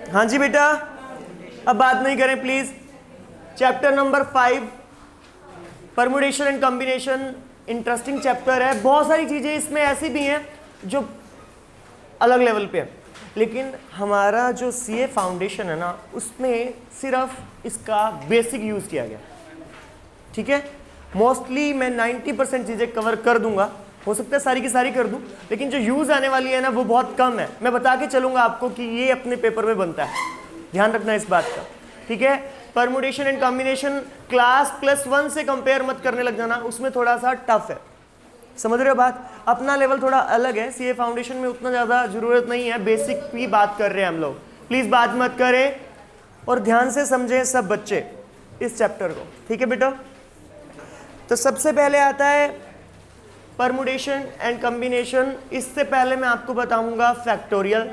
हाँ जी बेटा, अब बात नहीं करें please. Chapter number 5 permutation and combination, interesting chapter है। बहुत सारी चीजें इसमें ऐसी भी हैं जो अलग लेवल पे है, लेकिन हमारा जो सीए फाउंडेशन है ना, उसमें सिर्फ इसका बेसिक यूज किया गया। ठीक है, मोस्टली मैं 90% चीजें कवर कर दूंगा, हो सकता है सारी की सारी कर दूं, लेकिन जो यूज आने वाली है ना वो बहुत कम है। मैं बता के चलूंगा आपको कि ये अपने पेपर में बनता है, ध्यान रखना इस बात का। ठीक है, परमुटेशन एंड कॉम्बिनेशन क्लास +1 से कंपेयर मत करने लग जाना, उसमें थोड़ा सा टफ है। समझ रहे हो बात? अपना लेवल थोड़ा अलग है, सीए फाउंडेशन में उतना ज़्यादा ज़रूरत नहीं है, बेसिक की बात कर रहे हैं हम लोग। प्लीज़ बात मत करें और ध्यान से समझें सब बच्चे इस चैप्टर को। ठीक है बेटा, तो सबसे पहले आता है परमुटेशन एंड कॉम्बिनेशन। इससे पहले मैं आपको बताऊंगा फैक्टोरियल।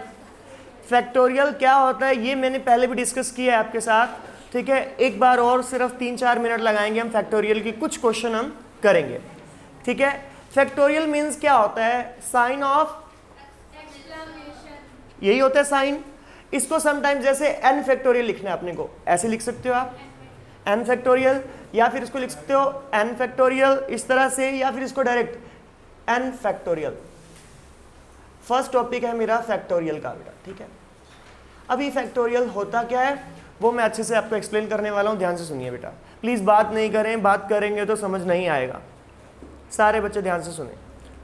फैक्टोरियल क्या होता है ये मैंने पहले भी डिस्कस किया है आपके साथ। ठीक है, एक बार और सिर्फ 3-4 मिनट लगाएंगे हम, फैक्टोरियल की कुछ क्वेश्चन हम करेंगे। ठीक है, फैक्टोरियल मीन्स क्या होता है? साइन ऑफ, यही होता है साइन। इसको समटाइम्स जैसे n फैक्टोरियल लिखना है अपने को, ऐसे लिख सकते हो आप n फैक्टोरियल, या फिर इसको लिख सकते हो n फैक्टोरियल इस तरह से, या फिर इसको direct n factorial. First topic है मेरा फैक्टोरियल का बेटा। ठीक है, अभी फैक्टोरियल होता क्या है वो मैं अच्छे से आपको एक्सप्लेन करने वाला हूँ, ध्यान से सुनिए बेटा। प्लीज बात नहीं करें, बात करेंगे तो समझ नहीं आएगा। सारे बच्चे ध्यान से सुने।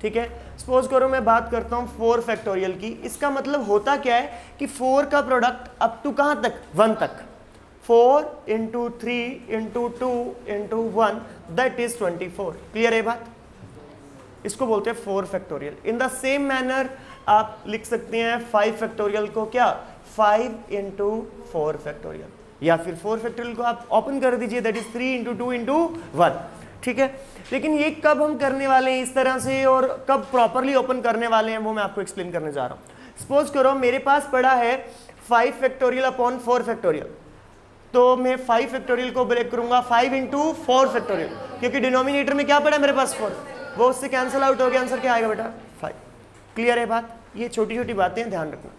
ठीक है, सपोज करो मैं बात करता हूँ 4 फैक्टोरियल की। इसका मतलब होता क्या है कि 4 का प्रोडक्ट अप टू कहाँ तक? 1 तक। 4 × 3 × 2 × 1 दैट इज 24। क्लियर है बात? इसको बोलते हैं 4 factorial. In the same manner आप लिख सकते हैं 5 फैक्टोरियल को क्या? 5 × 4 फैक्टोरियल, या फिर 4 फैक्टोरियल को आप ओपन कर दीजिए, दैट इज 3 × 2 × 1। ठीक है, लेकिन ये कब हम करने वाले हैं इस तरह से और कब प्रॉपरली ओपन करने वाले हैं वो मैं आपको एक्सप्लेन करने जा रहा हूँ। सपोज करो मेरे पास पड़ा है 5 फैक्टोरियल अपॉन 4 फैक्टोरियल, तो मैं 5 फैक्टोरियल को ब्रेक करूंगा 5 × 4 फैक्टोरियल, क्योंकि डिनोमिनेटर में क्या पड़ा है मेरे पास 4, वो उससे कैंसिल आउट हो गया, आंसर क्या आएगा बेटा? 5। क्लियर है बात? ये छोटी छोटी बातें ध्यान रखना,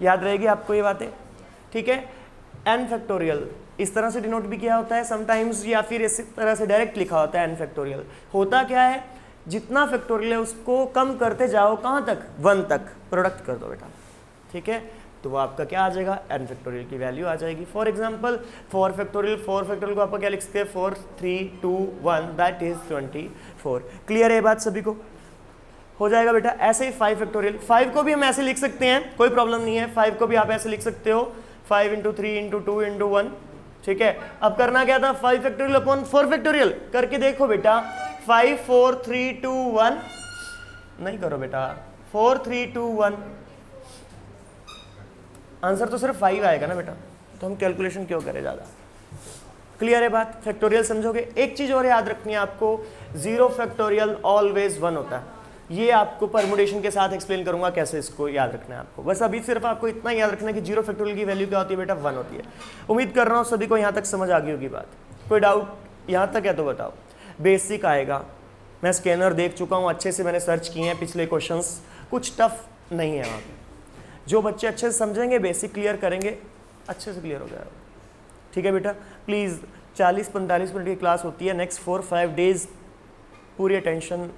याद रहेगी आपको ये बातें। ठीक है, n फैक्टोरियल इस तरह से डिनोट भी किया होता है समटाइम्स, या फिर इस तरह से डायरेक्ट लिखा होता है n फैक्टोरियल। होता क्या है, जितना फैक्टोरियल है उसको कम करते जाओ, कहाँ तक? 1 तक प्रोडक्ट कर दो बेटा। ठीक है, तो वो आपका क्या आ जाएगा? n फैक्टोरियल की वैल्यू आ जाएगी। फॉर एग्जांपल 4 फैक्टोरियल को आप क्या लिख सकते हैं? 4 3 2 1 दैट इज 24। क्लियर है बात सभी को? हो जाएगा बेटा। ऐसे ही 5 फैक्टोरियल, 5 को भी हम ऐसे लिख सकते हैं, कोई प्रॉब्लम नहीं है। 5 को भी आप ऐसे लिख सकते हो 5 × 3 × 2 × 1। ठीक है, अब करना क्या था? 5 फैक्टोरियल अपॉन 4 फैक्टोरियल करके देखो बेटा। 5 4 3 2 1 नहीं करो बेटा, 4 3 2 1, आंसर तो सिर्फ 5 आएगा ना बेटा, तो हम कैलकुलेशन क्यों करें ज़्यादा। क्लियर है बात? फैक्टोरियल समझोगे। एक चीज़ और याद रखनी है आपको, 0 फैक्टोरियल ऑलवेज 1 होता है। ये आपको परमुटेशन के साथ एक्सप्लेन करूंगा कैसे इसको याद रखना है आपको। बस अभी सिर्फ आपको इतना याद रखना है कि 0 फैक्टोरियल की वैल्यू क्या होती है बेटा? 1 होती है। उम्मीद कर रहा हूँ सभी को यहाँ तक समझ आ गई होगी बात। कोई डाउट यहाँ तक है तो बताओ। बेसिक आएगा, मैं स्कैनर देख चुका हूँ, अच्छे से मैंने सर्च किए हैं पिछले क्वेश्चंस, कुछ टफ नहीं है वहाँ पे। जो बच्चे अच्छे से समझेंगे, बेसिक क्लियर करेंगे, अच्छे से क्लियर हो जाएगा। ठीक है बेटा, प्लीज़ 40-45 मिनट की क्लास होती है, नेक्स्ट 4-5 डेज पूरी अटेंशन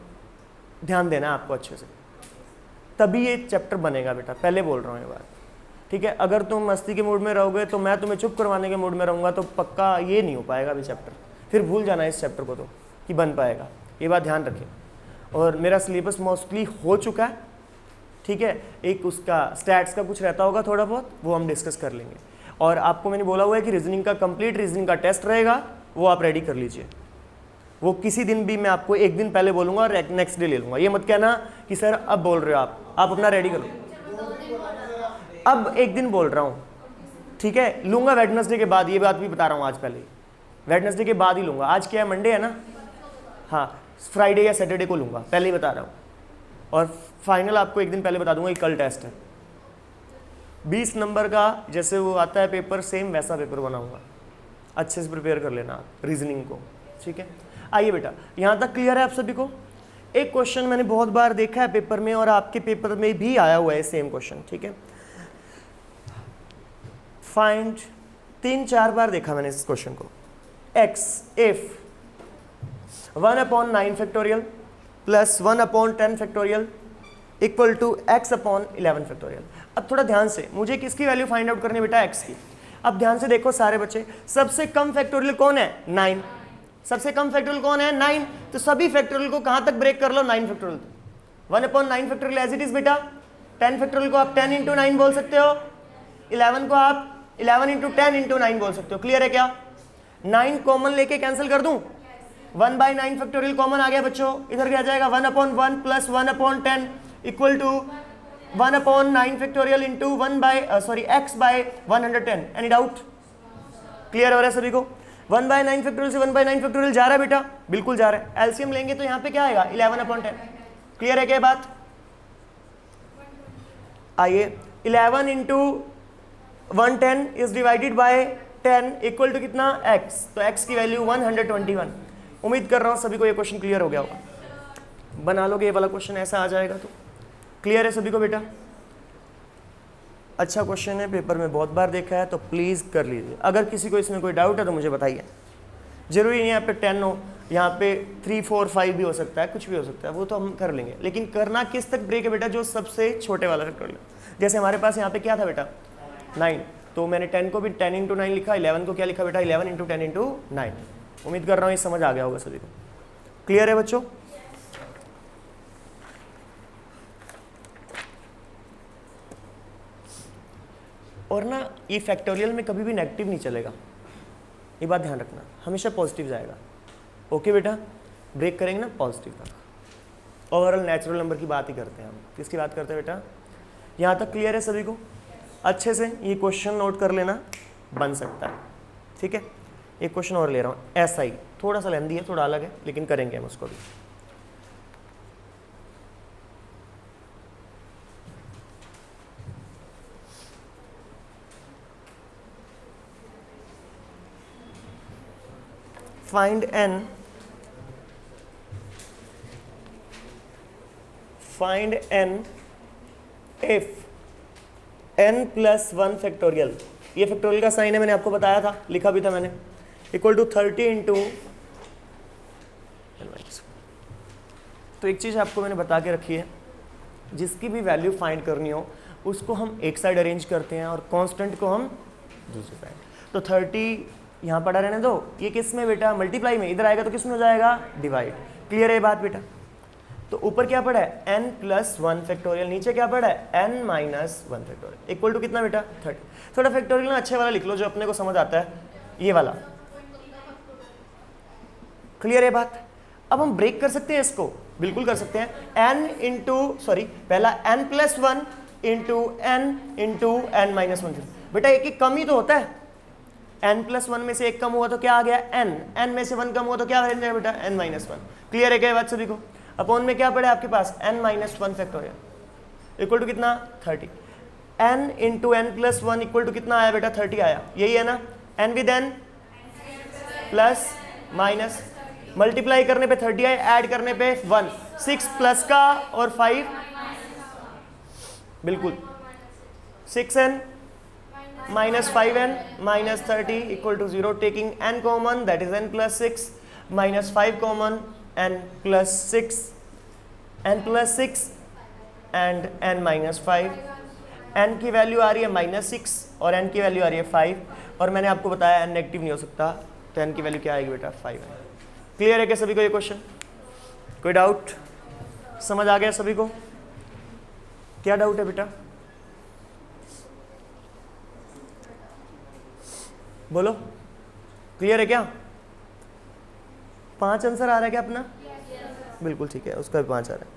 ध्यान देना है आपको अच्छे से, तभी ये चैप्टर बनेगा बेटा। पहले बोल रहा हूँ ये बात। ठीक है, अगर तुम मस्ती के मूड में रहोगे तो मैं तुम्हें चुप करवाने के मूड में रहूँगा, तो पक्का ये नहीं हो पाएगा अभी चैप्टर। फिर भूल जाना इस चैप्टर को तो कि बन पाएगा, ये बात ध्यान रखें। और मेरा सिलेबस मोस्टली हो चुका है। ठीक है, एक उसका स्टैट्स का कुछ रहता होगा थोड़ा बहुत, वो हम डिस्कस कर लेंगे। और आपको मैंने बोला हुआ है कि रीजनिंग का कंप्लीट रीजनिंग का टेस्ट रहेगा, वो आप रेडी कर लीजिए। वो किसी दिन भी मैं आपको एक दिन पहले बोलूँगा और नेक्स्ट डे ले लूँगा। ये मत कहना कि सर अब बोल रहे हो आप अपना रेडी करो। अब एक दिन बोल रहा हूँ, ठीक है, लूँगा वेडनेसडे के बाद, ये बात भी बता रहा हूँ आज पहले, वेडनेसडे के बाद ही लूँगा। आज क्या है? मंडे है ना, हाँ, फ्राइडे या सैटरडे को लूँगा, पहले ही बता रहा हूँ। और फाइनल आपको एक दिन पहले बता दूंगा कि कल टेस्ट है। 20 नंबर का जैसे वो आता है पेपर, सेम वैसा पेपर बनाऊंगा। अच्छे से प्रिपेयर कर लेना आप रीजनिंग को। ठीक है, आइए बेटा, यहाँ तक क्लियर है आप सभी को? एक क्वेश्चन मैंने बहुत बार देखा है पेपर में, और आपके पेपर में भी आया हुआ है सेम क्वेश्चन। ठीक है, फाइंड, 3-4 बार देखा मैंने इस क्वेश्चन को, x if 1/9 factorial plus 1/10 factorial equal to x upon 11 factorial. अब थोड़ा ध्यान से, मुझे किसकी वैल्यू फाइंड आउट करनी है बेटा, x की। अब ध्यान से देखो सारे बच्चे, सबसे कम फैक्टोरियल कौन है, 9। सबसे कम फैक्टोरियल कौन है, 9। तो सभी फैक्टोरियल को कहां तक ब्रेक कर लो, 9 factorial. 1/9 factorial as it is बेटा। 10 फैक्टोरियल को आप 10 × 9 बोल सकते हो, 11 को आप 11 × 10 × 9 बोल सकते हो। क्लियर है क्या? 9 कॉमन लेके कैंसिल कर दूं, 1/9 फैक्टोरियल कॉमन आ गया बच्चों, इधर क्या जाएगा 1/1 plus 1/10 equal to 1/9 factorial into x by 110। Any doubt? Clear हो रहा है सभी को? 1/9 फैक्टोरियल से 1/9 फैक्टोरियल जा रहा है बेटा, बिल्कुल जा रहा है। एलसीएम लेंगे तो यहाँ पे क्या आएगा, 11/10। क्लियर है क्या बात? आइए, 11 into 110 is divided by 10 equal to कितना, x। तो x की वैल्यू 121। उम्मीद कर रहा हूँ सभी को ये क्वेश्चन क्लियर हो गया होगा। बना लोगे ये वाला क्वेश्चन, ऐसा आ जाएगा तो। क्लियर है सभी को बेटा? अच्छा क्वेश्चन है, पेपर में बहुत बार देखा है, तो प्लीज़ कर लीजिए। अगर किसी को इसमें कोई डाउट है तो मुझे बताइए। जरूरी नहीं यहाँ पे 10 हो, यहाँ पे 3, 4, 5 भी हो सकता है, कुछ भी हो सकता है, वो तो हम कर लेंगे। लेकिन करना किस तक ब्रेक है बेटा, जो सबसे छोटे वाला फैक्टोरियल। जैसे हमारे पास यहाँ पे क्या था बेटा, 9, तो मैंने 10 को भी 10 × 9 लिखा, 11 को क्या लिखा बेटा, 11 × 10 × 9। उम्मीद कर रहा हूँ ये समझ आ गया होगा सभी को। क्लियर है बच्चों? और ना ये फैक्टोरियल में कभी भी नेगेटिव नहीं चलेगा, ये बात ध्यान रखना, हमेशा पॉजिटिव जाएगा। ओके बेटा, ब्रेक करेंगे ना पॉजिटिव तक। ओवरऑल नेचुरल नंबर की बात ही करते हैं हम। किसकी बात करते हैं बेटा? यहाँ तक क्लियर है सभी को? अच्छे से ये क्वेश्चन नोट कर लेना, बन सकता है। ठीक है, एक क्वेश्चन और ले रहा हूँ, ऐसा ही थोड़ा सा लेंदी है, थोड़ा अलग है, लेकिन करेंगे हम उसको भी। find n if n + 1 factorial, ये फैक्टोरियल का साइन है, मैंने आपको बताया था, लिखा भी था मैंने, इक्वल टू 30 × तो एक चीज़ आपको मैंने बता के रखी है, जिसकी भी वैल्यू फाइंड करनी हो उसको हम एक साइड अरेंज करते हैं और कांस्टेंट को हम दूसरी साइड। तो 30 यहाँ पड़ा रहने दो, ये किस में बेटा, मल्टीप्लाई में। इधर आएगा तो किस में हो जाएगा, डिवाइड। क्लियर है बात बेटा? तो ऊपर क्या पड़ा है, n + 1 फैक्टोरियल, नीचे क्या पड़ा है, n - 1 फैक्टोरियल इक्वल टू कितना बेटा, 30। थोड़ा फैक्टोरियल ना अच्छे वाला लिख लो, जो अपने को समझ आता है, ये वाला। क्लियर है बात? अब हम ब्रेक कर सकते हैं इसको, बिल्कुल कर सकते हैं। पहला n + 1 into n into n - 1। बेटा एक एक कम ही तो होता है, n + 1 में से एक कम हुआ तो क्या आ गया, n में से 1 कम हुआ तो क्या बन जाएगा बेटा, n - 1। क्लियर है क्या बात सभी को? अपॉन में क्या पड़ा है आपके पास, n - 1 फैक्टोरियल इक्वल टू कितना, 30। n into n + 1 equal to कितना आया बेटा, 30 आया। यही है ना, n with n plus minus, multiply करने पे 30 आया, ऐड करने पे 1, 6 प्लस का और 5, बिल्कुल 6n minus 5n minus 30 equal to 0, taking n common, that is n plus 6, minus 5 common, n plus 6, n plus 6 and n minus 5। n की value आ रही है -6 और n की वैल्यू आ रही है 5, और मैंने आपको बताया n नेगेटिव नहीं हो सकता, तो n की वैल्यू क्या आएगी बेटा, 5 है। क्लियर है क्या सभी को ये क्वेश्चन? कोई डाउट? समझ आ गया सभी को? क्या डाउट है बेटा, बोलो। क्लियर है क्या? 5 आंसर आ रहा है क्या अपना? बिल्कुल ठीक है, उसका भी 5 आ रहा है।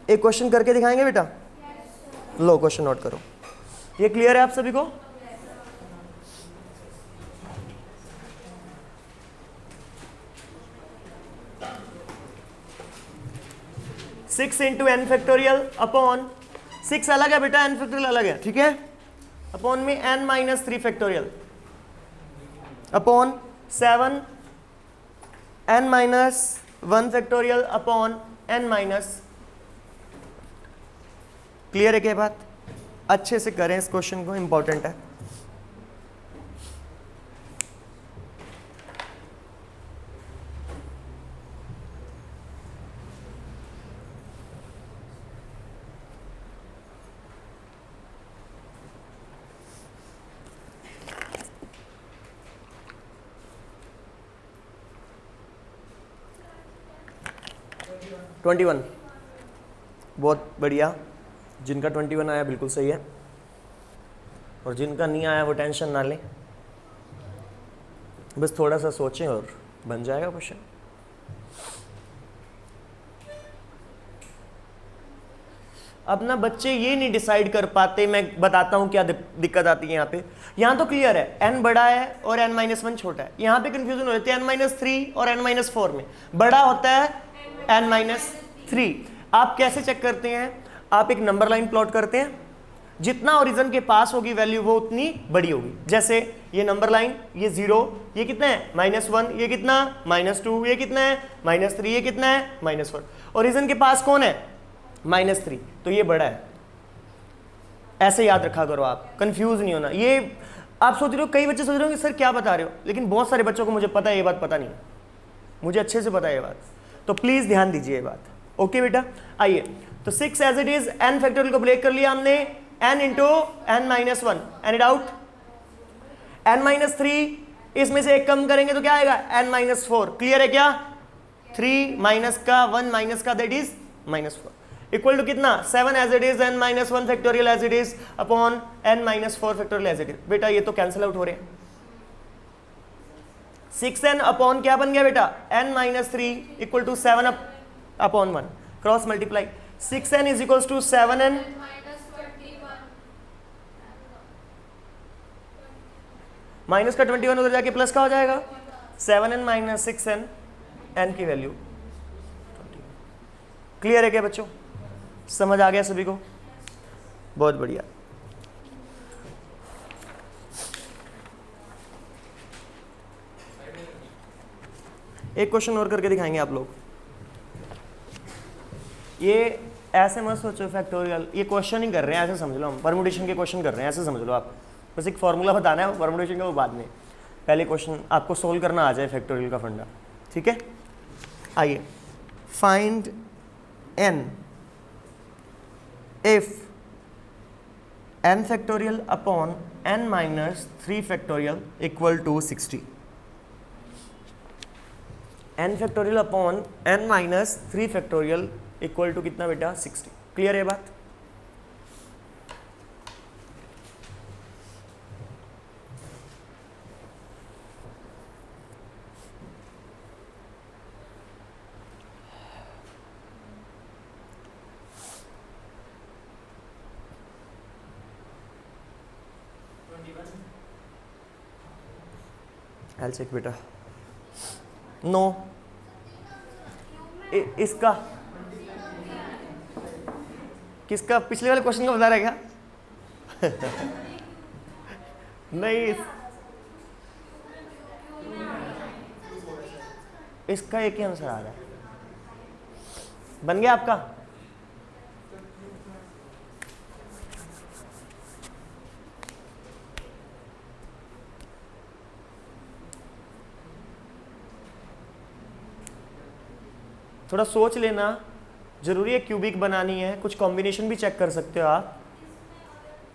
एक क्वेश्चन करके दिखाएंगे बेटा? लो क्वेश्चन नोट करो। ये क्लियर है आप सभी को? Six into n factorial upon 6 अलग है बेटा, n फैक्टोरियल अलग है, ठीक है। अपॉन में n - 3 factorial upon 7 n - 1 factorial upon n - clear है क्या बात? अच्छे से करें इस क्वेश्चन को, इंपॉर्टेंट है। ट्वेंटी वन, बहुत बढ़िया। जिनका 21 आया बिल्कुल सही है, और जिनका नहीं आया वो टेंशन ना लें, बस थोड़ा सा सोचें और बन जाएगा क्वेश्चन। अब ना बच्चे ये नहीं डिसाइड कर पाते, मैं बताता हूं क्या दिक्कत आती है यहाँ पे। यहाँ तो क्लियर है n बड़ा है और n-1 छोटा है, यहाँ पे कंफ्यूजन हो जाती है n-3 और n-4 में। बड़ा होता है n-3। आप कैसे चेक करते हैं? आप एक नंबर लाइन प्लॉट करते हैं, जितना ओरिजिन के पास होगी वैल्यू वो उतनी बड़ी होगी। जैसे ये नंबर लाइन, ये 0, ये कितना है -1, ये कितना -2, ये कितना है -3, ये कितना है -4। ओरिजिन के पास कौन है? -3, तो ये बड़ा है। ऐसे याद रखा करो, आप कंफ्यूज नहीं होना। ये आप सोच रहे हो, कई बच्चे सोच रहे हो कि सर क्या बता रहे हो, लेकिन बहुत सारे बच्चों को मुझे पता है ये बात पता नहीं है, मुझे अच्छे से पता है ये बात, तो प्लीज ध्यान दीजिए ये बात। ओके बेटा, आइए तो 6 as it is, n factorial को ब्रेक कर लिया हमने, n into n-1, any doubt? n-3 इसमें से एक कम करेंगे तो क्या आएगा? n-4। क्लियर है क्या? 3 माइनस का 1 माइनस का, दैट इज -4, इक्वल टू कितना? 7 as it is n-1 factorial as it is upon n-4 factorial as it is. बेटा ये तो कैंसिल आउट हो रहे हैं। 6n अपॉन क्या बन गया बेटा? n-3 equal to 7 upon 1, cross multiply. 6n is equal to 7n minus का 21 उधर जाके प्लस का हो जाएगा, 7n माइनस 6n, n की वैल्यू 20। क्लियर है क्या बच्चों? समझ आ गया सभी को? बहुत बढ़िया। एक क्वेश्चन और करके दिखाएंगे आप लोग। ये ऐसे मत सोचो फैक्टोरियल, ये क्वेश्चन ही कर रहे हैं, ऐसे समझ लो हम परमुटेशन के क्वेश्चन कर रहे हैं, ऐसे समझ लो आप। बस एक फॉर्मूला बताना है, परमुटेशन का वो बाद में, पहले क्वेश्चन आपको सोल्व करना आ जाए फैक्टोरियल का फंडा, ठीक है? आइए, find n if n factorial upon n-3 factorial equal to 60। n factorial upon n-3 factorial equal to कितना बेटा? 60। क्लियर है बात? I'll check बेटा। नो, इसका किसका? पिछले वाले क्वेश्चन का बता रहा है क्या? नहीं, इसका एक ही आंसर आ रहा है। बन गया आपका? थोड़ा सोच लेना, जरूरी है क्यूबिक बनानी है, कुछ कॉम्बिनेशन भी चेक कर सकते हो आप।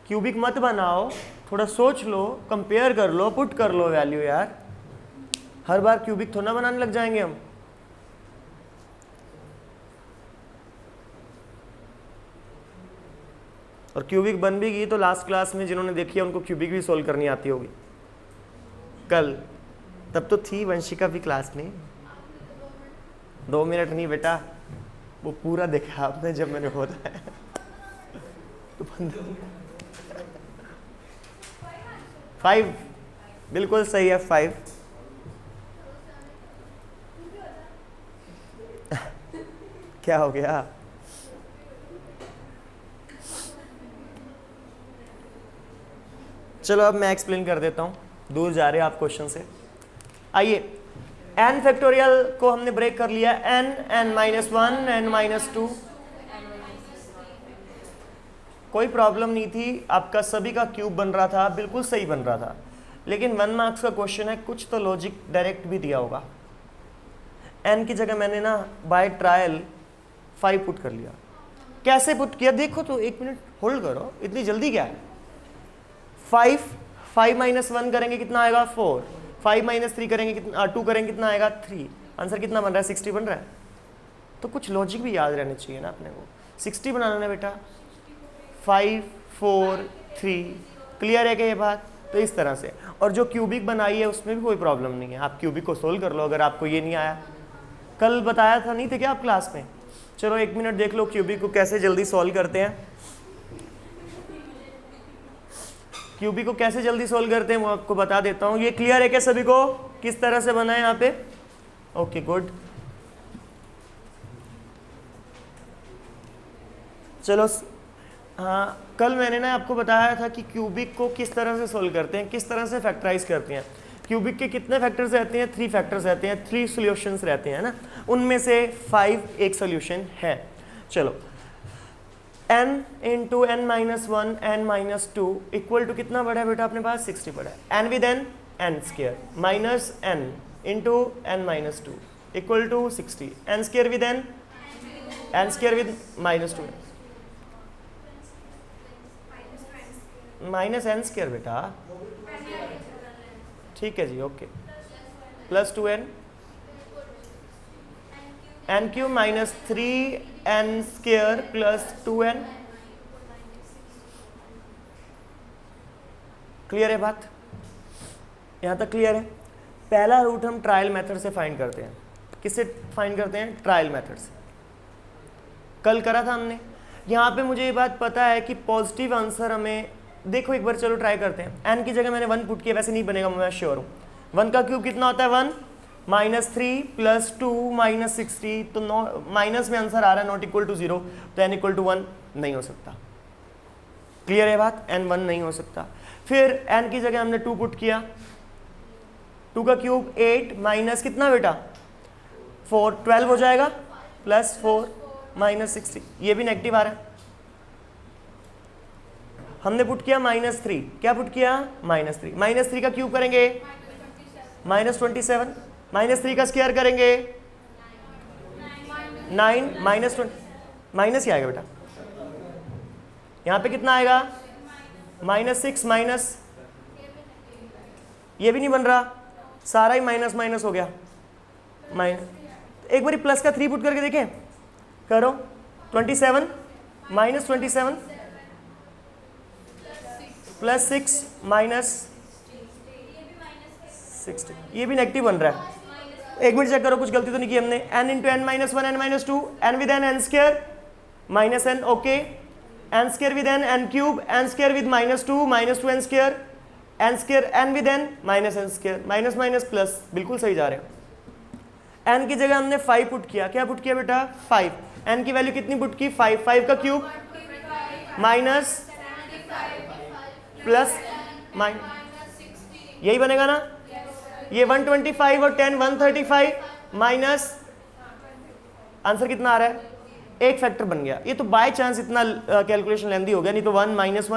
क्यूबिक मत बनाओ, थोड़ा सोच लो, कंपेयर कर लो, पुट कर लो वैल्यू यार। हर बार क्यूबिक थोड़ा ना बनाने लग जाएंगे हम। और क्यूबिक बन भी गई तो लास्ट क्लास में जिन्होंने देखी है उनको क्यूबिक भी सोल्व करनी आती होगी कल, तब तो थी वंशिका भी क्लास में। 2 मिनट नहीं बेटा, वो पूरा देखा आपने जब मैंने होता है तो 5 बिल्कुल सही है 5। क्या हो गया? चलो अब मैं एक्सप्लेन कर देता हूं, दूर जा रहे हैं आप क्वेश्चन से। आइए, n फैक्टोरियल को हमने ब्रेक कर लिया, n, n-1, n-2, कोई प्रॉब्लम नहीं थी, आपका सभी का क्यूब बन रहा था, बिल्कुल सही बन रहा था। लेकिन 1 मार्क्स का क्वेश्चन है, कुछ तो लॉजिक डायरेक्ट भी दिया होगा। n की जगह मैंने ना बाय ट्रायल 5 पुट कर लिया। कैसे पुट किया देखो तो, 1 मिनट होल्ड करो, इतनी जल्दी क्या है। 5 माइनस 1 करेंगे कितना आएगा 4, 5 माइनस 3 करेंगे कितना 2 करेंगे कितना आएगा 3। आंसर कितना बन रहा है 60 बन रहा है। तो कुछ लॉजिक भी याद रहने चाहिए ना अपने को। 60 बनाना है बेटा, 5 4 3, क्लियर है क्या ये बात। तो इस तरह से, और जो क्यूबिक बनाई है उसमें भी कोई प्रॉब्लम नहीं है, आप क्यूबिक को सोल्व कर लो अगर आपको ये नहीं आया। कल बताया था नहीं थे क्या आप क्लास में। चलो 1 मिनट देख लो क्यूबिक को कैसे जल्दी सॉल्व करते हैं। क्यूबिक को कैसे जल्दी सॉल्व करते हैं वो आपको बता देता हूँ। ये क्लियर है क्या सभी को, किस तरह से बना है यहाँ पे। Okay good. चलो हाँ, कल मैंने ना आपको बताया था कि क्यूबिक को किस तरह से सोल्व करते हैं, किस तरह से फैक्टराइज करते हैं। क्यूबिक के कितने फैक्टर्स रहते हैं, 3 फैक्टर्स रहते हैं, 3 सॉल्यूशंस रहते हैं ना, उनमें से 5 एक सॉल्यूशन है। चलो n into n minus 1 n minus 2 equal to कितना बड़ा है बेटा अपने पास 60 बड़ा है। n with n square minus n into n minus 2 equal to 60, n square with n square with minus 2 minus n square बेटा, ठीक है जी okay, plus 2n n cube minus 3n square plus 2n। Clear है बात, यहाँ तक clear है। पहला रूट हम ट्रायल मेथड से फाइंड करते हैं। किससे फाइंड करते हैं, ट्रायल मेथड से। कल करा था हमने। यहाँ पे मुझे ये बात पता है कि पॉजिटिव आंसर हमें, देखो एक बार चलो ट्राई करते हैं। n की जगह मैंने 1 पुट किया, वैसे नहीं बनेगा मैं श्योर हूँ। 1 का क्यूब कितना होता है 1 माइनस 3 प्लस 2 माइनस 60, तो माइनस में आंसर आ रहा है नॉट इक्वल टू 0, तो n इक्वल टू 1 नहीं हो सकता। क्लियर है बात, n 1 नहीं हो सकता। फिर n की जगह हमने 2 पुट किया, 2 का क्यूब 8 माइनस कितना बेटा 4, 12 हो जाएगा, प्लस 4 माइनस 60, ये भी नेगेटिव आ रहा है। हमने पुट किया माइनस 3, क्या पुट किया माइनस 3, माइनस 3 का क्यूब करेंगे माइनस 27, माइनस 3 का स्क्वायर करेंगे 9, माइनस 20, माइनस ही आएगा बेटा। यहाँ पे कितना आएगा माइनस 6, माइनस ये भी नहीं बन रहा, सारा ही माइनस माइनस हो गया। एक बारी प्लस का 3 पुट करके देखें, करो 27 माइनस 27 प्लस 6 माइनस 60, ये भी नेगेटिव बन रहा है। एक मिनट चेक करो कुछ गलती तो नहीं की हमने। n into n minus 1 n minus 2, n with n square minus n, okay, n square with n cube, n square with minus 2 n square, n square n with n minus n square, minus minus plus, बिल्कुल सही जा रहे हैं। n की जगह हमने 5 put किया, क्या पुट किया बेटा 5, n की वैल्यू कितनी पुट की 5, 5 का क्यूब माइनस प्लस यही बनेगा ना, ये 125 और 10 135 माइनस, आंसर कितना आ रहा है, एक फैक्टर बन गया। ये तो बाय चांस इतना कैलकुलेशन लेंदी हो गया, नहीं तो 1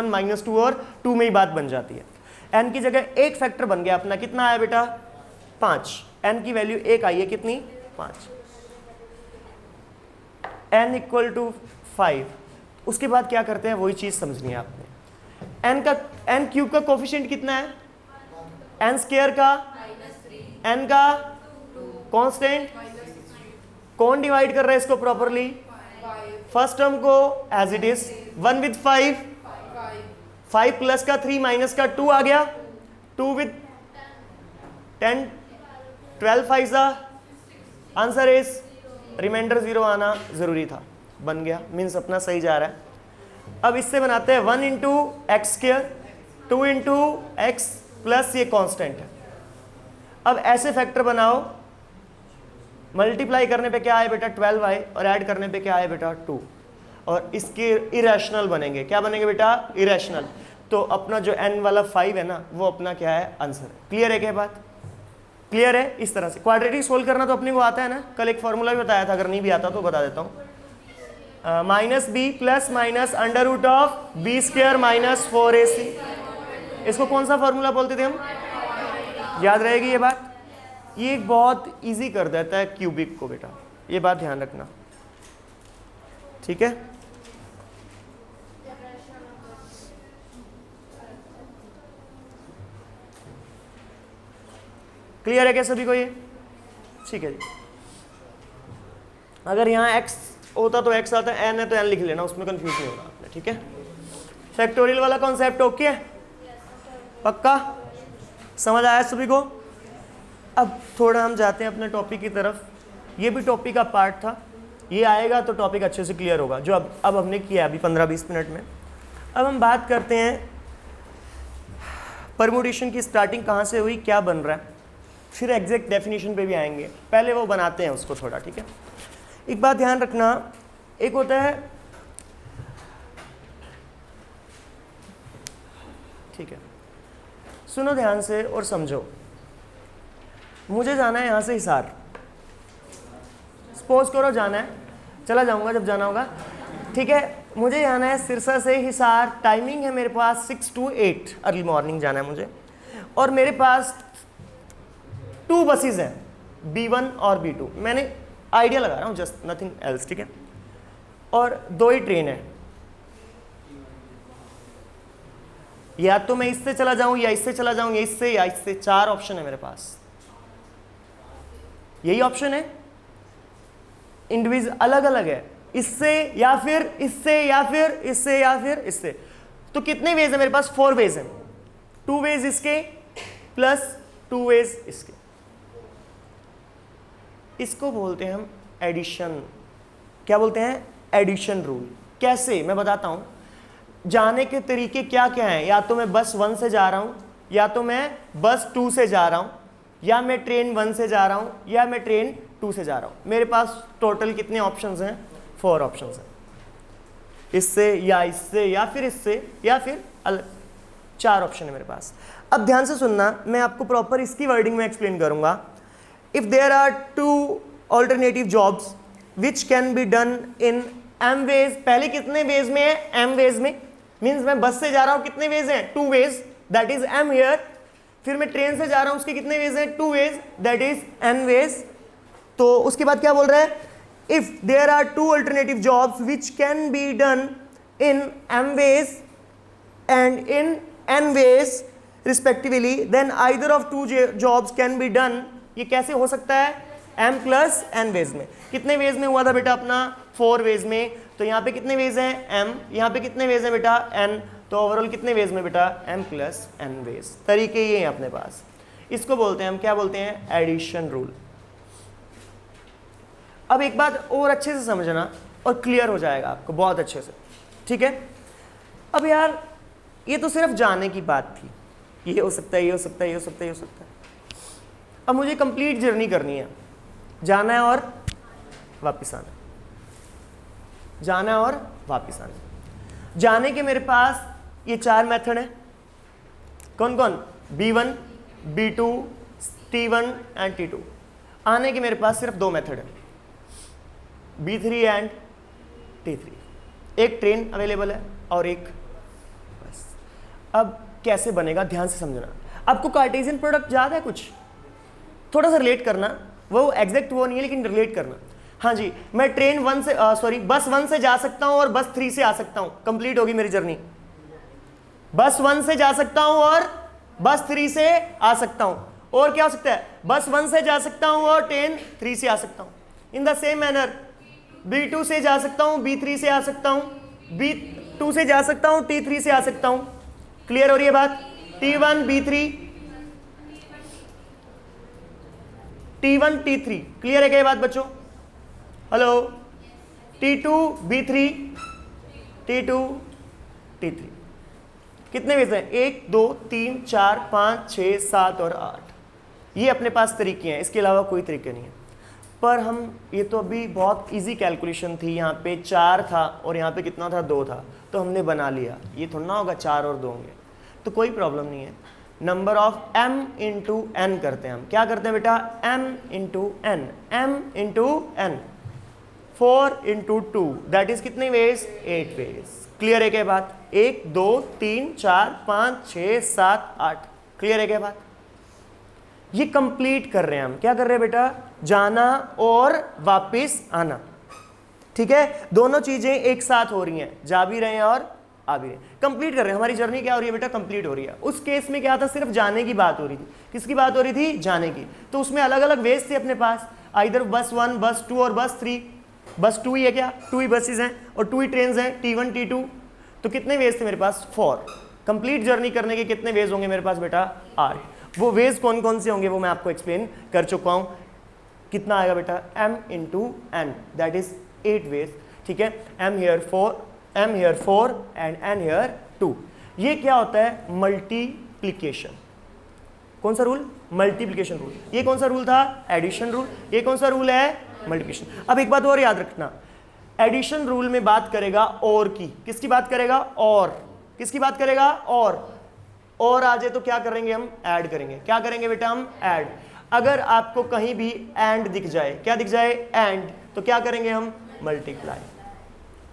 माइनस 2 और 2 में ही बात बन जाती है। n की जगह एक फैक्टर बन गया अपना, कितना आया बेटा 5, n की वैल्यू 1 आई है कितनी 5, n इक्वल टू 5। उसके बाद क्या करते हैं वही चीज समझनी है आपने। n क्यूब का कोफिशिएंट कितना है, n स्क्वायर का, n का कांस्टेंट, कौन डिवाइड कर रहा है इसको प्रॉपरली, फर्स्ट टर्म को as it is, 1 with 5 plus का 3 माइनस का 2 आ गया, 2 विद 10 12 5 सा, आंसर इज, रिमाइंडर 0 आना जरूरी था, बन गया, मीन्स अपना सही जा रहा है। अब इससे बनाते हैं 1 into x square, 2 into x plus ये कांस्टेंट है। अब ऐसे फैक्टर बनाओ, मल्टीप्लाई करने पे क्या आए बेटा 12 आए, और ऐड करने पे क्या आए बेटा 2, और इसके इरेशनल बनेंगे, क्या बनेंगे बेटा इरेशनल। तो अपना जो n वाला 5 है ना, वो अपना क्या है आंसर। क्लियर है क्या बात, क्लियर है। इस तरह से क्वाड्रेटिक सोल्व करना तो अपने को आता है ना, कल एक फॉर्मूला भी बताया था, अगर नहीं भी आता तो बता देता हूँ। Minus b plus minus under root of b square minus 4ac। इसको कौन सा फॉर्मूला बोलते थे हम? याद रहेगी ये बात? ये एक बहुत इजी कर देता है क्यूबिक को बेटा, ये बात ध्यान रखना, ठीक है। क्लियर है क्या सभी को ये? ठीक है जी। अगर यहाँ x होता तो x आता है, n है तो n लिख लेना, उसमें कंफ्यूज नहीं होगा आपने, ठीक है। फैक्टोरियल वाला कॉन्सेप्ट ओके है? पक्का समझ आया सभी को? अब थोड़ा हम जाते हैं अपने टॉपिक की तरफ। ये भी टॉपिक का पार्ट था, ये आएगा तो टॉपिक अच्छे से क्लियर होगा, जो अब हमने किया अभी 15-20 मिनट में। अब हम बात करते हैं परमुटेशन की स्टार्टिंग कहाँ से हुई, क्या बन रहा है, फिर एग्जैक्ट डेफिनेशन पे भी आएंगे, पहले वो बनाते हैं उसको थोड़ा, ठीक है। एक बात ध्यान रखना, एक होता है, ठीक है, सुनो ध्यान से और समझो। मुझे जाना है यहाँ से हिसार, सपोज करो जाना है, चला जाऊँगा जब जाना होगा, ठीक है। मुझे जाना है सिरसा से हिसार, टाइमिंग है मेरे पास 6 to 8 अर्ली मॉर्निंग जाना है मुझे, और मेरे पास 2 बसेज हैं, B1 और B2। मैंने आइडिया लगा रहा हूँ, जस्ट नथिंग एल्स, ठीक है। और 2 ही ट्रेन है, या तो मैं इससे चला जाऊं या इससे चला जाऊं, या इससे 4 ऑप्शन है मेरे पास, यही ऑप्शन है। इंडिविजुअल अलग अलग है, इससे या फिर इससे या फिर इससे या फिर इससे। तो कितने वेज है मेरे पास? 4 वेज हैं, 2 वेज इसके प्लस 2 वेज इसके। इसको बोलते हैं हम एडिशन। क्या बोलते हैं? Addition rule. कैसे, मैं बताता हूं। जाने के तरीके क्या क्या हैं? या तो मैं बस 1 से जा रहा हूं, या तो मैं बस 2 से जा रहा हूं, या मैं ट्रेन 1 से जा रहा हूं, या मैं ट्रेन 2 से जा रहा हूं। मेरे पास टोटल कितने ऑप्शंस हैं? 4 ऑप्शंस हैं, इससे या फिर इससे या फिर अलग, 4 ऑप्शन है मेरे पास। अब ध्यान से सुनना, मैं आपको प्रॉपर इसकी वर्डिंग में एक्सप्लेन करूंगा। If there are 2 alternative jobs which can be done in m ways, पहले कितने वेज में है? m वेज में, मीन्स मैं बस से जा रहा हूं, कितने वेज हैं? 2 ways, that is m here. फिर मैं ट्रेन से जा रहा हूं, उसके कितने वेज हैं? 2 ways, that is n ways. तो उसके बाद क्या बोल रहा है? If there are 2 alternative jobs which can be done in m ways and in n ways respectively, then either of 2 jobs can be done. ये कैसे हो सकता है? m प्लस n वेज में। कितने वेज में हुआ था बेटा अपना? 4 वेज में। तो यहाँ पे कितने वेज हैं? m। यहाँ पे कितने वेज हैं बेटा? n। तो ओवरऑल कितने वेज में बेटा? m plus n ways. तरीके ये हैं अपने पास। इसको बोलते हैं हम, क्या बोलते हैं? Addition rule. अब एक बात और अच्छे से समझना और क्लियर हो जाएगा आपको बहुत अच्छे से, ठीक है। अब यार ये तो सिर्फ जाने की बात थी, ये हो सकता है, ये हो सकता है, ये हो सकता है, ये हो सकता है। अब मुझे कंप्लीट जर्नी करनी है, जाना है और वापस आना, जाना है और वापस आना। जाने के मेरे पास ये 4 मेथड हैं। कौन कौन? B1, B2, T1 and T2। आने के मेरे पास सिर्फ 2 मेथड है, B3 एंड T3। एक ट्रेन अवेलेबल है और एक बस। अब कैसे बनेगा ध्यान से समझना। आपको कार्टेशियन प्रोडक्ट याद है? कुछ थोड़ा सा रिलेट करना, वो एग्जैक्ट वो नहीं है लेकिन रिलेट करना। हाँ जी, मैं ट्रेन 1 से बस 1 से जा सकता हूं और बस 3 से आ सकता हूं, कंप्लीट होगी मेरी जर्नी। बस 1 से जा सकता हूं और बस 3 से आ सकता हूं। और क्या हो सकता है? बस 1 से जा सकता हूं और ट्रेन 3 से आ सकता हूं। In the same manner B2 से जा सकता हूं, B3 से आ सकता हूं, B2 से जा सकता हूं, T3 से आ सकता हूं। क्लियर हो रही है बात? T1, B3, T1, T3। Clear है क्या ये बात बच्चों? Hello? T2, B3, T2, T3। कितने वेज हैं? 1, 2, 3, 4, 5, 6, 7 और 8। ये अपने पास तरीके हैं, इसके अलावा कोई तरीके नहीं है। पर हम ये तो अभी बहुत इजी कैलकुलेशन थी, यहाँ पे 4 था और यहाँ पे कितना था? 2 था, तो हमने बना लिया। ये थोड़ा ना होगा 4 और 2 होंगे, तो कोई प्रॉब्लम नहीं है। Number of m into n करते हैं हम। क्या करते हैं बेटा? m into n, m into n। 4 into 2 that is कितने वेज? 8 वेज। क्लियर है क्या बात? 1 2 3 4 5 6 7 8। क्लियर है क्या बात? ये कंप्लीट कर रहे हैं हम। क्या कर रहे हैं बेटा? जाना और वापस आना। ठीक है, दोनों चीजें एक साथ हो रही हैं, जा भी रहे हैं और आ भी रहे हैं। कंप्लीट कर रहे हैं, हमारी जर्नी क्या हो रही है बेटा? कंप्लीट हो रही है। उस केस में क्या था? सिर्फ जाने की बात हो रही थी। किसकी बात हो रही थी? जाने की। तो उसमें अलग अलग वेज थे अपने पास, आइदर बस 1, बस 2 और बस 3। बस 2 ही है क्या? 2 ही बसेज हैं और 2 ही ट्रेन हैं, T1 T2। तो कितने वेज थे मेरे पास? 4। कंप्लीट जर्नी करने के कितने वेज होंगे मेरे पास बेटा? 8। वो वेज कौन कौन से होंगे वो मैं आपको एक्सप्लेन कर चुका हूं। कितना आएगा बेटा? m into n, that is 8 ways. ठीक है, m here 4 and n here 2। ये क्या होता है? मल्टीप्लीकेशन। कौन सा रूल? Multiplication rule. ये कौन सा रूल था? Addition rule. ये कौन सा रूल है? मल्टीप्लिकेशन। अब एक बात और याद रखना, एडिशन रूल में बात करेगा और की। किसकी बात करेगा? और। किसकी बात करेगा? और आ जाए तो क्या करेंगे हम? ऐड करेंगे। क्या करेंगे बेटा? हम ऐड। अगर आपको कहीं भी एंड दिख जाए, क्या दिख जाए? एंड, तो क्या करेंगे हम? मल्टीप्लाई।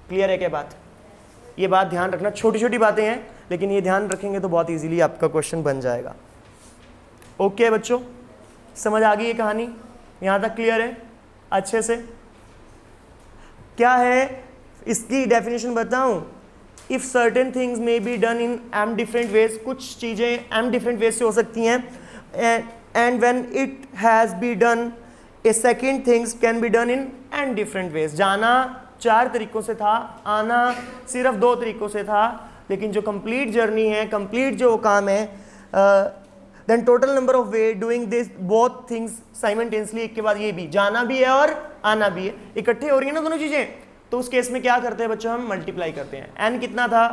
क्लियर है क्या बात? ये बात ध्यान रखना, छोटी छोटी बातें हैं लेकिन ये ध्यान रखेंगे तो बहुत इजीली आपका क्वेश्चन बन जाएगा। ओके बच्चों, समझ आ गई ये कहानी? यहां तक क्लियर है अच्छे से? क्या है इसकी डेफिनेशन बताऊं? If certain things may be done in m different ways, कुछ चीजें m डिफरेंट वेज से हो सकती हैं, and when it has be done A second things can be done in n different ways. जाना 4 तरीकों से था, आना सिर्फ 2 तरीकों से था, लेकिन जो कंप्लीट जर्नी है, कंप्लीट जो काम है, then total number of way doing this both things simultaneously, एक के बाद ये भी, जाना भी है और आना भी है, इकट्ठे हो रही है ना दोनों चीजें। तो उस केस में क्या करते हैं बच्चों? हम मल्टीप्लाई करते हैं। n कितना था?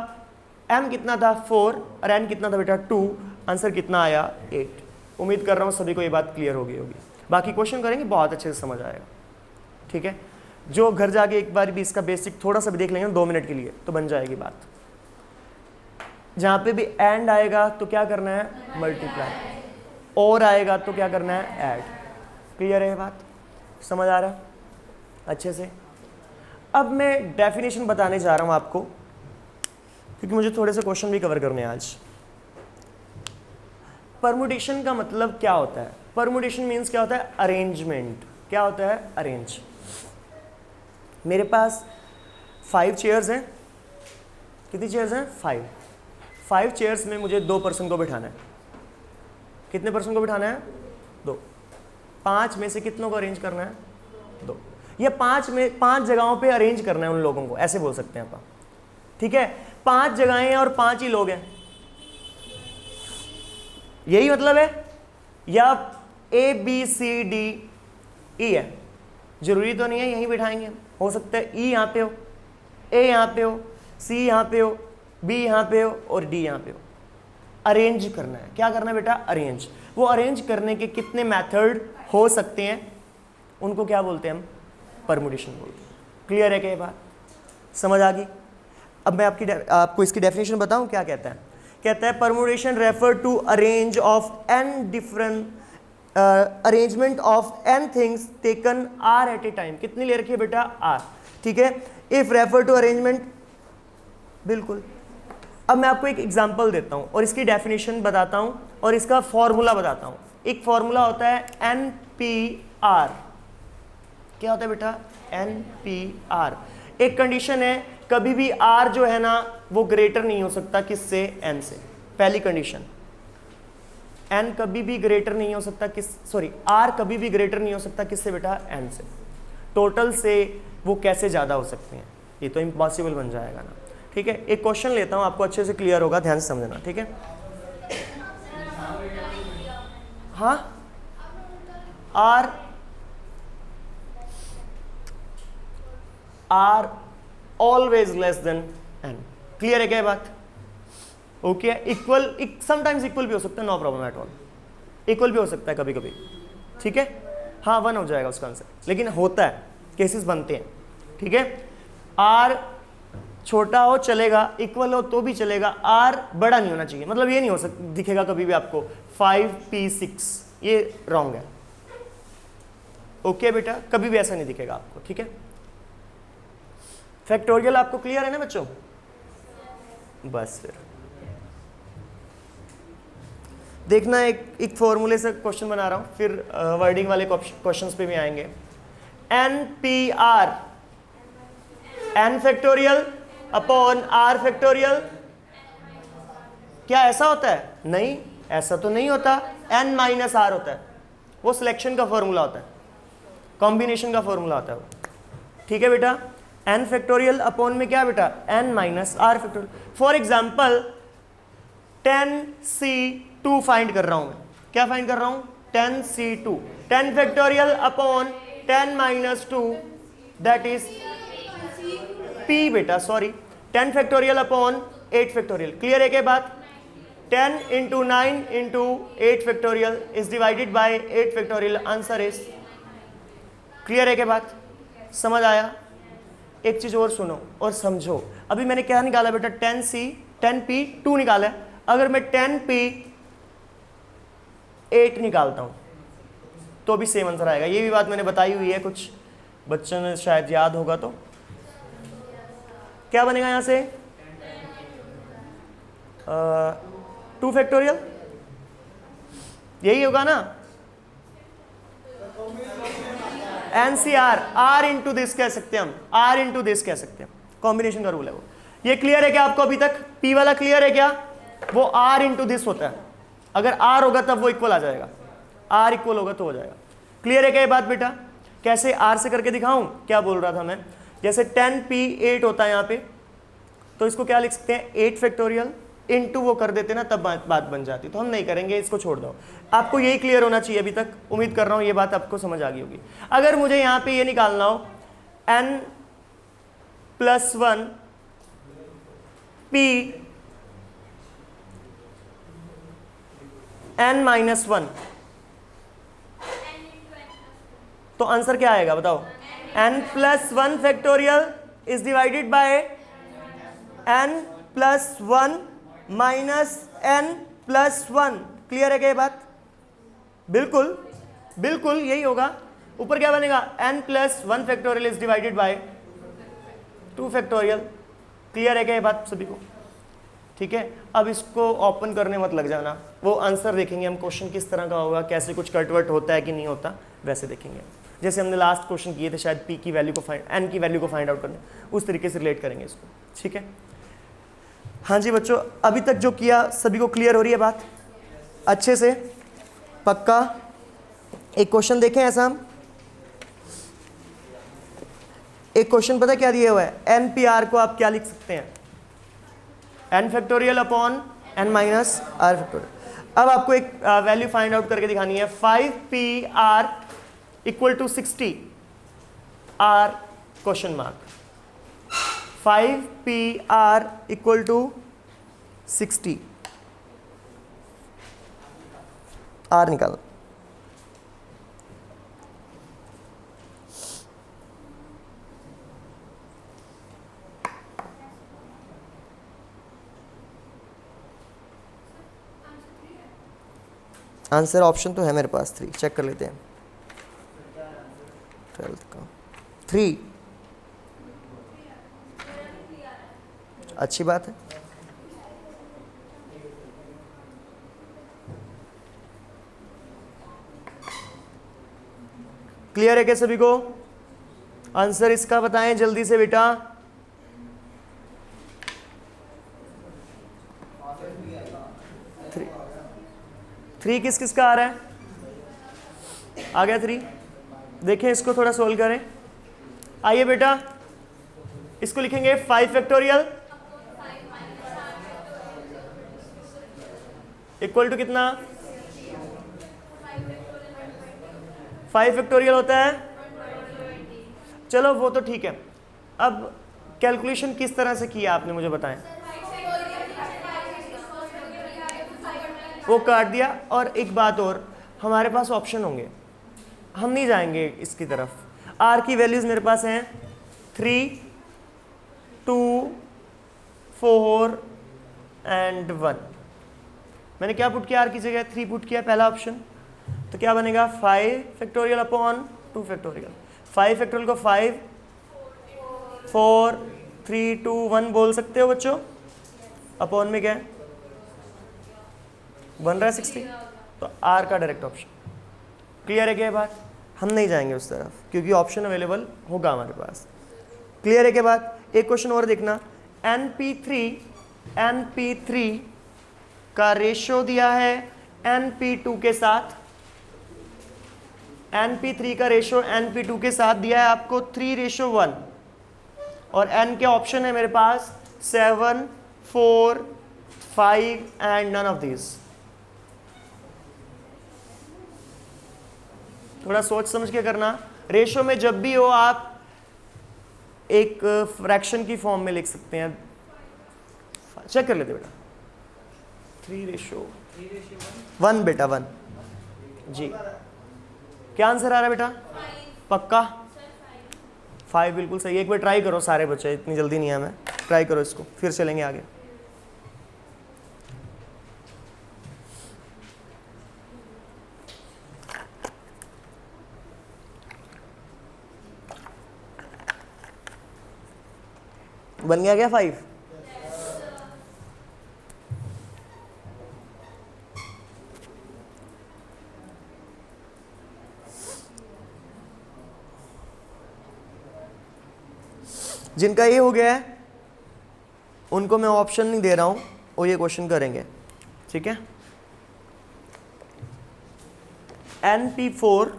m कितना था? 4 और n कितना था बेटा? 2। आंसर कितना आया? 8। उम्मीद कर रहा हूं सभी को ये बात क्लियर हो गई होगी। बाकी क्वेश्चन करेंगे, बहुत अच्छे से समझ आएगा। ठीक है, जो घर जाके एक बार भी इसका बेसिक थोड़ा सा भी देख लेंगे 2 मिनट के लिए तो बन जाएगी बात। जहां पे भी एंड आएगा तो क्या करना है? मल्टीप्लाई। और आएगा तो क्या करना है? ऐड। क्लियर है बात? समझ आ रहा है अच्छे से? अब मैं डेफिनेशन बताने जा रहा हूं आपको, क्योंकि मुझे थोड़े से क्वेश्चन भी कवर करने हैं आज। परमुटेशन का मतलब क्या होता है? परमुटेशन मीन्स क्या होता है? अरेंजमेंट। क्या होता है? अरेंज। मेरे पास 5 चेयर्स हैं। कितनी चेयर्स हैं? 5 चेयर्स में मुझे 2 पर्सन को बिठाना है। कितने पर्सन को बिठाना है? 2। 5 में से कितनों को अरेंज करना है? 2। या 5 जगहों पे अरेंज करना है उन लोगों को, ऐसे बोल सकते हैं आप। ठीक है, 5 जगहें हैं और 5 ही लोग हैं, यही मतलब है। या A B C D E है, जरूरी तो नहीं है यहीं बिठाएंगे हम, हो सकता है E यहाँ पे हो, A यहाँ पे हो, C यहाँ पे हो, B यहाँ पे हो और D यहाँ पे हो। अरेंज करना है। क्या करना है बेटा? अरेंज। वो अरेंज करने के कितने मेथड हो सकते हैं, उनको क्या बोलते हैं हम? परमुटेशन बोलते हैं। क्लियर है क्या ये बात? समझ आ गई? अब मैं आपको इसकी डेफिनेशन बताऊं क्या कहता है। कहता है permutation refer to arrange of n different arrangement of n things taken r at a time. कितनी ले रखी है बेटा? r। ठीक है, इफ रेफर टू अरेंजमेंट, बिल्कुल। अब मैं आपको एक एग्जांपल देता हूं और इसकी डेफिनेशन बताता हूं और इसका फॉर्मूला बताता हूं। एक फॉर्मूला होता है NPR। क्या होता है बेटा? NPR। एक कंडीशन है, कभी भी R जो है ना वो ग्रेटर नहीं हो सकता किससे? N से। पहली कंडीशन, N कभी भी ग्रेटर नहीं हो सकता R कभी भी ग्रेटर नहीं हो सकता किससे बेटा? N से। टोटल से वो कैसे ज़्यादा हो सकते हैं? ये तो इम्पॉसिबल बन जाएगा ना। ठीक है, एक क्वेश्चन लेता हूँ, आपको अच्छे से क्लियर होगा, ध्यान से समझना। ठीक है, हाँ, R always less than N। Clear है क्या बात? ओके, इक्वल, समटाइम्स इक्वल भी हो सकता है, no problem at all. Equal भी हो सकता है कभी कभी। ठीक है, हाँ 1 हो जाएगा उसका आंसर, लेकिन होता है, केसेस बनते हैं। ठीक है, R छोटा हो चलेगा, इक्वल हो तो भी चलेगा, R बड़ा नहीं होना चाहिए। मतलब ये नहीं हो सकता दिखेगा कभी भी आपको 5P6, ये रॉन्ग है। ओके बेटा, कभी भी ऐसा नहीं दिखेगा आपको। ठीक है, फैक्टोरियल आपको क्लियर है ना बच्चों? बस फिर देखना, एक फॉर्मूले से क्वेश्चन बना रहा हूं, फिर वर्डिंग वाले क्वेश्चंस पे भी आएंगे। N P R, N factorial upon R factorial, क्या ऐसा होता है? नहीं, ऐसा तो नहीं होता, एन माइनस आर होता है, वो सिलेक्शन का फॉर्मूला होता है, कॉम्बिनेशन का फॉर्मूला होता है वो। ठीक है बेटा, एन फैक्टोरियल अपॉन में क्या बेटा? N minus R factorial. For example 10c2 find कर रहा हूं मैं, क्या फाइंड कर रहा हूं? 10c2, 10 factorial upon 10 minus 2 that is p बेटा, sorry 10 factorial upon 8 factorial. Clear है क्या बात? 10 into 9 into 8 factorial is divided bye 8 factorial, answer is. Clear है क्या बात? समझ आया? एक चीज और सुनो और समझो, अभी मैंने क्या निकाला बेटा? 10c 10p2 निकाला है। अगर मैं 10p8 निकालता हूं तो भी सेम आंसर आएगा। ये भी बात मैंने बताई हुई है, कुछ बच्चों ने शायद याद होगा। तो क्या बनेगा यहां से? 2 फैक्टोरियल, यही होगा ना? एनसीआर, आर इंटू दिस कह सकते हैं हम, आर इंटू दिस कह सकते हैं, कॉम्बिनेशन का रूल है वो। ये क्लियर है क्या आपको अभी तक? पी वाला क्लियर है क्या? वो आर इंटू दिस होता है, अगर आर होगा तब वो इक्वल आ जाएगा, आर इक्वल होगा तो हो जाएगा। क्लियर है क्या ये बात बेटा? कैसे आर से करके दिखाऊं? क्या बोल रहा था मैं, जैसे 10p8 होता है यहाँ पे, तो इसको क्या लिख सकते हैं? 8 फैक्टोरियल इंटू वो कर देते ना, तब बात बन जाती। तो हम नहीं करेंगे, इसको छोड़ दो। आपको यही क्लियर होना चाहिए अभी तक, उम्मीद कर रहा हूँ ये बात आपको समझ आ गई होगी। अगर मुझे यहाँ पे ये निकालना हो n+1 p n-1, तो आंसर क्या आएगा बताओ? n+1 factorial is divided bye n+1 minus n+1। Clear है क्या ये बात? बिल्कुल बिल्कुल यही होगा। ऊपर क्या बनेगा? n+1 factorial is divided bye 2 factorial. Clear है क्या ये बात सभी को? ठीक है, अब इसको ओपन करने मत लग जाना, वो आंसर देखेंगे हम, क्वेश्चन किस तरह का होगा, कैसे कुछ कटवट होता है कि नहीं होता, वैसे देखेंगे। जैसे हमने लास्ट क्वेश्चन किए थे शायद, p की वैल्यू को n की वैल्यू को फाइंड आउट करने, उस तरीके से रिलेट करेंगे इसको। ठीक है, हाँ जी बच्चों, अभी तक जो किया सभी को क्लियर हो रही है बात अच्छे से? पक्का? एक क्वेश्चन देखें ऐसा हम, एक क्वेश्चन पता क्या दिया हुआ है? NPR को आप क्या लिख सकते हैं? n factorial upon n minus R factorial. अब आपको एक वैल्यू फाइंड आउट करके दिखानी है। 5PR equal to 60 R question mark, 5PR equal to 60 R निकालो। आंसर ऑप्शन तो है मेरे पास 3, चेक कर लेते हैं। 12th का 3, अच्छी बात है। क्लियर है क्या सभी को? आंसर इसका बताएं जल्दी से बेटा। थ्री किस किस का आ रहा है? आ गया 3। देखें इसको थोड़ा सोल्व करें। आइए बेटा, इसको लिखेंगे 5 फैक्टोरियल इक्वल टू कितना? 5 फैक्टोरियल होता है, चलो वो तो ठीक है। अब कैलकुलेशन किस तरह से किया आपने मुझे बताएं। वो काट दिया। और एक बात और, हमारे पास ऑप्शन होंगे, हम नहीं जाएंगे इसकी तरफ। आर की वैल्यूज मेरे पास हैं 3, 2, 4 एंड 1। मैंने क्या पुट किया? आर की जगह 3 पुट किया, पहला ऑप्शन। तो क्या बनेगा? 5 फैक्टोरियल अपॉन 2 फैक्टोरियल। 5 फैक्टोरियल को 5 4 3 2 1 बोल सकते हो बच्चों। अपॉन में क्या है, बन रहा है 60, तो आर का डायरेक्ट ऑप्शन। क्लियर है क्या ये बात? हम नहीं जाएंगे उस तरफ क्योंकि ऑप्शन अवेलेबल होगा हमारे पास। क्लियर है क्या बात? एक क्वेश्चन और देखना, NP3 का रेशियो दिया है NP2 के साथ। NP3 का रेशियो NP2 के साथ दिया है आपको 3:1 और N के ऑप्शन है मेरे पास 7 4 5 एंड नन ऑफ दीज। थोड़ा सोच समझ के करना। रेशियो में जब भी हो आप एक फ्रैक्शन की फॉर्म में लिख सकते हैं। चेक कर लेते बेटा, 3:1 बेटा 1 जी। क्या आंसर आ रहा है बेटा? पक्का 5 बिल्कुल सही। एक बार ट्राई करो सारे बच्चे, इतनी जल्दी नहीं है, हमें ट्राई करो इसको, फिर चलेंगे आगे। बन गया क्या 5? जिनका ये हो गया है उनको मैं ऑप्शन नहीं दे रहा हूं और ये क्वेश्चन करेंगे, ठीक है। NP4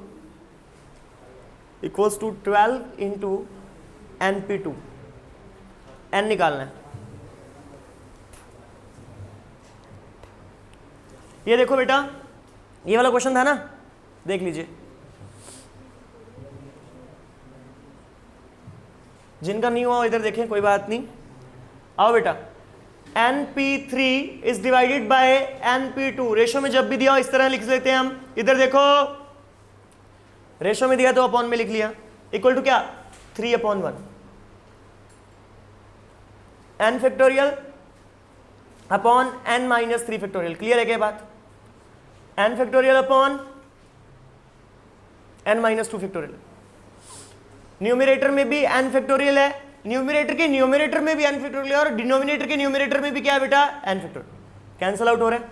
equals to 12 into NP2, N निकालना है। ये देखो बेटा, ये वाला क्वेश्चन था ना, देख लीजिए। जिनका नहीं हुआ इधर देखें, कोई बात नहीं। आओ बेटा, NP3 is divided bye NP2। Ratio में जब भी दिया हो इस तरह लिख लेते हैं हम। इधर देखो, रेशो में दिया तो अपॉन में लिख लिया, इक्वल टू क्या, 3/1 n factorial upon n minus 3 factorial. Clear है क्या बात? n factorial upon n minus 2 factorial. Numerator में भी n फैक्टोरियल है, न्यूमरेटर के न्यूमरेटर में भी n फैक्टोरियल है, और डिनोमिनेटर के न्यूमरेटर में भी क्या है बेटा, n फैक्टोरियल। कैंसल आउट हो रहा है,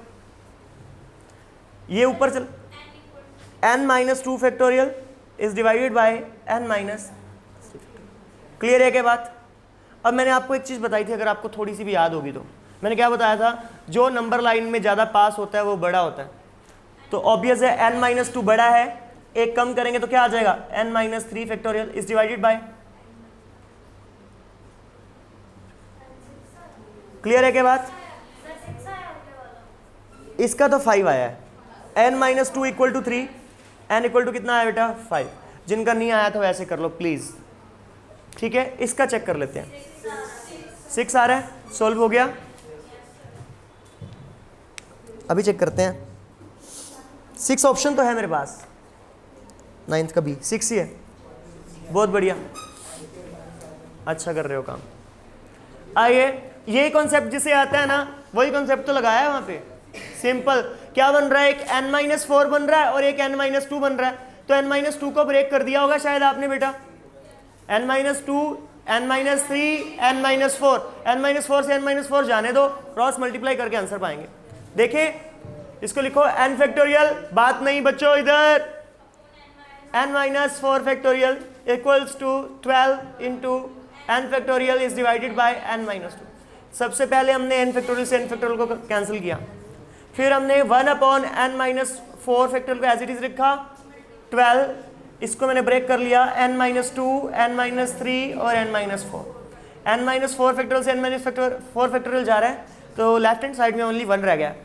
ये ऊपर चल, n minus 2 factorial is divided bye n minus 3 factorial. Clear है क्या बात? अब मैंने आपको एक चीज बताई थी, अगर आपको थोड़ी सी भी याद होगी तो। मैंने क्या बताया था, जो नंबर लाइन में ज्यादा पास होता है वो बड़ा होता है। तो ऑब्वियस है n माइनस 2 बड़ा है, एक कम करेंगे तो क्या आ जाएगा, n minus 3 factorial is divided by. Clear है क्या बात? इसका तो 5 आया है, n minus 2 equal to 3, n equal to कितना आया बेटा, 5। जिनका नहीं आया तो वैसे कर लो प्लीज, ठीक है। इसका चेक कर लेते हैं, 6 आ रहा है, सॉल्व हो गया। अभी चेक करते हैं, 6 ऑप्शन तो है मेरे पास, 9th का भी 6 ही है। बहुत बढ़िया, अच्छा कर रहे हो काम। आइए, यही कॉन्सेप्ट जिसे आता है ना, वही कॉन्सेप्ट तो लगाया है वहां पे। सिंपल, क्या बन रहा है, एक n-4 बन रहा है और एक n-2 बन रहा है। तो n-2 को ब्रेक कर दिया होगा शायद आपने बेटा, n-2 n-3 n-4, n-4 से n-4 जाने दो, क्रॉस मल्टीप्लाई करके आंसर पाएंगे। देखिए इसको लिखो n फैक्टोरियल, बात नहीं बच्चों इधर, n-4 factorial equals to 12 into n factorial is divided by n-2। सबसे पहले हमने n फैक्टोरियल से n फैक्टोरियल को कैंसिल किया, फिर हमने 1/n-4 फैक्टोरियल को एज इट इज रखा, 12, इसको मैंने ब्रेक कर लिया, n-2 n-3 और n-4। n-4 फैक्टोरियल से n-4 फैक्टोरियल जा रहा है, तो लेफ्ट हैंड साइड में ओनली 1 रह गया।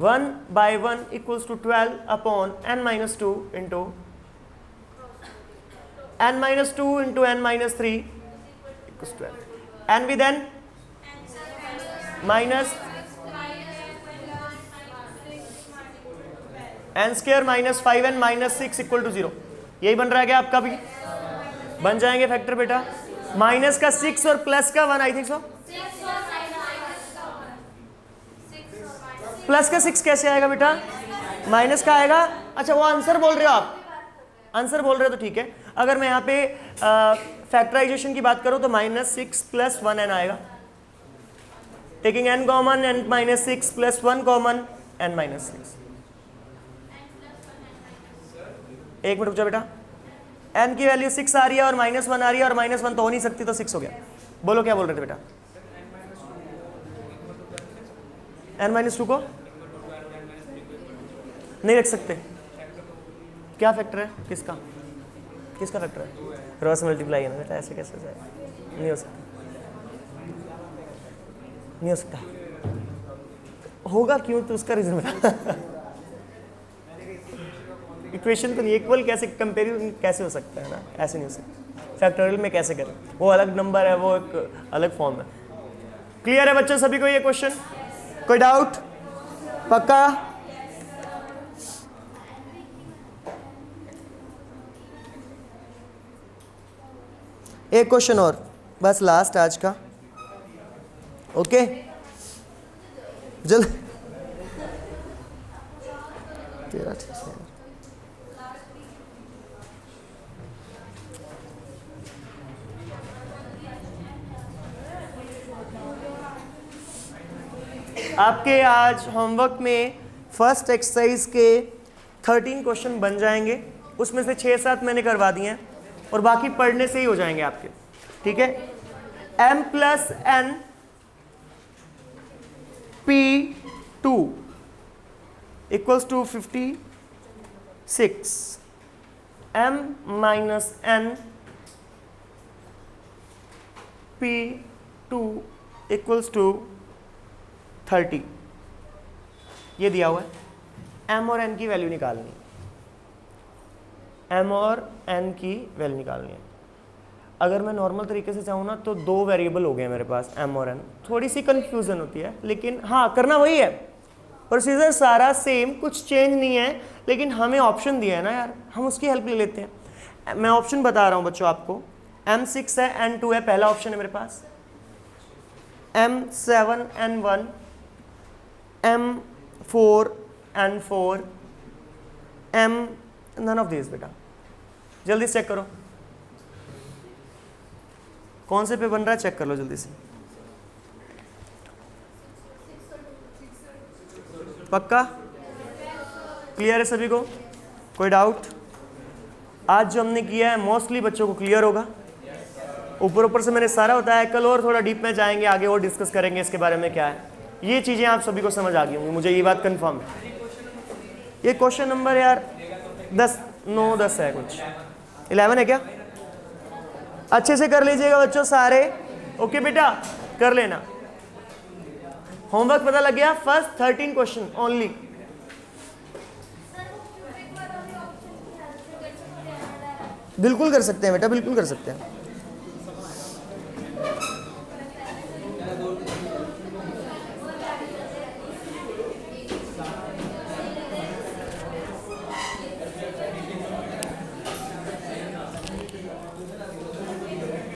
1/1 equals to 12 upon n-2 into n-2 into n-3 equals 12, n with n minus n square minus 5n minus 6 equal to 0। यही बन रहा है क्या आपका भी? बन जाएंगे फैक्टर बेटा, माइनस का 6 और प्लस का 1, आई थिंक सो। प्लस का 6 कैसे आएगा बेटा, माइनस का आएगा। अच्छा वो आंसर बोल रहे हो आप, आंसर बोल रहे हो तो ठीक है। अगर मैं यहाँ पे फैक्टराइजेशन की बात करूँ तो -6 + 1n आएगा, taking n common, n -6 + 1 common, n -6। एक मिनट रुक जाओ बेटा, n की वैल्यू 6 आ रही है और -1 आ रही है और -1 तो हो नहीं सकती, तो 6 हो गया। बोलो क्या बोल रहे थे बेटा? n-2 को नहीं रख सकते, क्या फैक्टर है? किसका किसका फैक्टर है? क्रॉस मल्टीप्लाई है ना बेटा, ऐसे कैसे जाए? नहीं हो सकता, नहीं हो सकता। होगा क्यों? तो उसका रीजन बता। इक्वेशन तो नहीं, इक्वल कैसे, कंपेरिजन कैसे हो सकता है ना, ऐसे नहीं हो सकता। फैक्टोरियल में कैसे करें, वो अलग नंबर है, वो एक अलग फॉर्म है। क्लियर है बच्चों सभी को ये क्वेश्चन? कोई डाउट? पक्का? एक क्वेश्चन और बस, लास्ट आज का। ओके जल्द, तेरा ठीक है। आपके आज होमवर्क में फर्स्ट एक्सरसाइज के 13 क्वेश्चन बन जाएंगे, उसमें से 6-7 मैंने करवा दिए हैं और बाकी पढ़ने से ही हो जाएंगे आपके, ठीक है। m + n p2 = 56, m - n p2 = 30, ये दिया हुआ है। m और n की वैल्यू निकालनी, m और n की वैल्यू निकालनी है। अगर मैं नॉर्मल तरीके से चाहूँ ना तो 2 वेरिएबल हो गए मेरे पास, m और n। थोड़ी सी कंफ्यूजन होती है, लेकिन हाँ करना वही है, प्रोसीजर सारा सेम, कुछ चेंज नहीं है, लेकिन हमें ऑप्शन दिया है ना यार, हम उसकी हेल्प ले लेते हैं। मैं ऑप्शन बता रहा हूँ बच्चों आपको, m6 है, n2 है, पहला ऑप्शन है मेरे पास, m7 n1, m4 n4, m none of this. बेटा जल्दी से चेक करो कौन से पे बन रहा है, चेक कर लो जल्दी से। पक्का? क्लियर है सभी को? कोई डाउट? आज जो हमने किया है मोस्टली बच्चों को क्लियर होगा। ऊपर ऊपर से मैंने सारा बताया, कल और थोड़ा डीप में जाएंगे, आगे और डिस्कस करेंगे इसके बारे में क्या है। ये चीज़ें आप सभी को समझ आ गई होंगी, मुझे ये बात कंफर्म है। ये क्वेश्चन नंबर यार 10, 9, 10 है, कुछ 11 है क्या? अच्छे से कर लीजिएगा बच्चों सारे। ओके बेटा कर लेना। होमवर्क पता लग गया? First 13 question only. बिल्कुल कर सकते हैं बेटा, बिल्कुल कर सकते हैं।